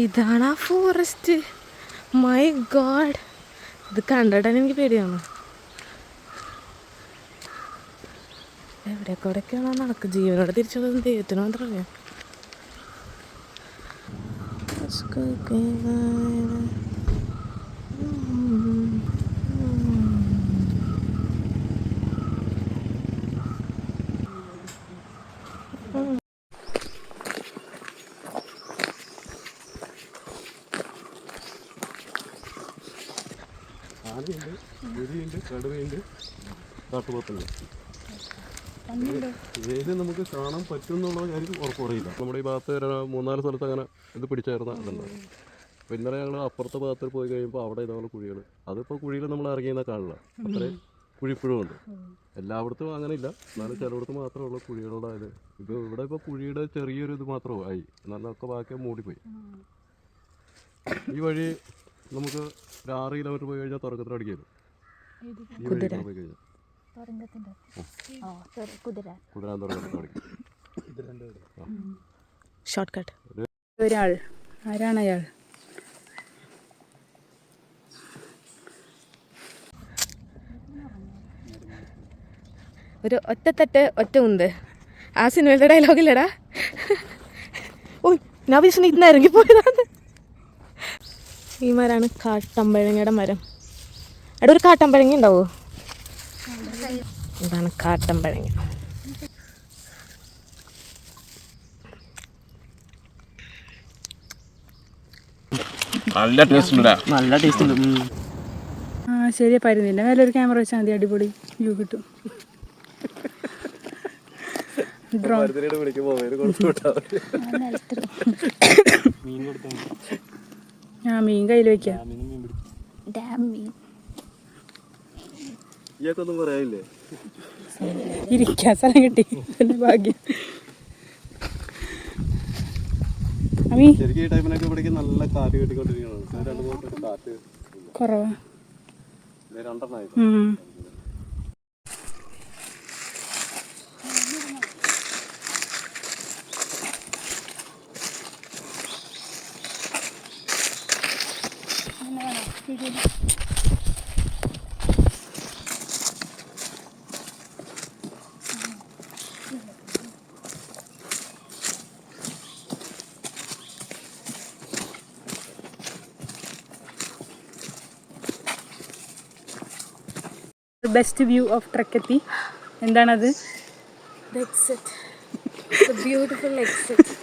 ഇതാണ് ആ forest. My God, ഇത് കണ്ടിട്ടാണ് എനിക്ക് പേടിയാണ്. എവിടെയൊക്കെയാണോ നടക്കും, ജീവനോടെ തിരിച്ചുള്ളത് ദൈവത്തിന് മാത്രം അറിയാം. ആനയുണ്ട്, പുലിയുണ്ട്, കടുവയുണ്ട്, കാട്ടുപോത്തുണ്ട്. ഏത് നമുക്ക് കാണാൻ പറ്റും എന്നുള്ള കാര്യം ഉറപ്പ് പറയില്ല. നമ്മുടെ ഈ ഭാഗത്ത് ഒരു 3-4 സ്ഥലത്ത് അങ്ങനെ ഇത് പിടിച്ചേർന്ന ഇതുണ്ട്. അപ്പോൾ ഇന്നലെ ഞങ്ങൾ അപ്പുറത്തെ ഭാഗത്ത് പോയി കഴിയുമ്പോൾ അവിടെ ഇതുപോലെ കുഴികൾ, അതിപ്പോൾ കുഴികൾ നമ്മൾ ഇറങ്ങിയെന്ന കാണില്ല, അത്രയും കുഴിപ്പുഴും ഉണ്ട്. എല്ലായിടത്തും അങ്ങനെ ഇല്ല, എന്നാലും ചിലയിടത്ത് മാത്രമേ ഉള്ളൂ കുഴികളുടെ ഇത്. ഇപ്പോൾ ഇവിടെ ഇപ്പോൾ കുഴിയുടെ ചെറിയൊരു ഇത് മാത്രമേ ആയി, നല്ലതൊക്കെ ബാക്കി മൂടിപ്പോയി. ഈ വഴി നമുക്ക് ഒരു 6 കിലോമീറ്റർ പോയി കഴിഞ്ഞാൽ തുറക്കത്തിലടിക്കും. ഈ വഴി പോയി കഴിഞ്ഞാൽ ഷോർട്ട് കട്ട്. ഒരാൾ ആരാണ് അയാൾ? ഒരു ഒറ്റത്തട്ട് ഒറ്റ ഉണ്ട്, ആ സിനിമയിലെ ഡയലോഗില്ലടാ. ഓ, ഞാൻ വിശ്വസിച്ച് ഇന്ന് ഇറങ്ങിപ്പോയതാണ്. ഈ മരമാണ് കാട്ടമ്പഴങ്ങയുടെ മരം. എടാ, ഒരു കാട്ടമ്പഴങ്ങ ഉണ്ടാവോ? ഇതാണ് കാട്ടമ്പഴങ്ങ. നല്ല ടേസ്റ്റ് ഉണ്ട്. ആ ശരിയാ, പരുന്നില്ല മേലെ ഒരു ക്യാമറ വെച്ചാൽ മതി, അടിപൊളി വ്യൂ കിട്ടും. ഞാൻ മീൻ കയ്യിൽ വെക്കാം. ഇരിക്കാൻ സ്ഥലം കിട്ടി, ഭാഗ്യം. കുറവാ. ബെസ്റ്റ് വ്യൂ ഓഫ് ട്രക്കെത്തി. എന്താണത്? Beautiful exit.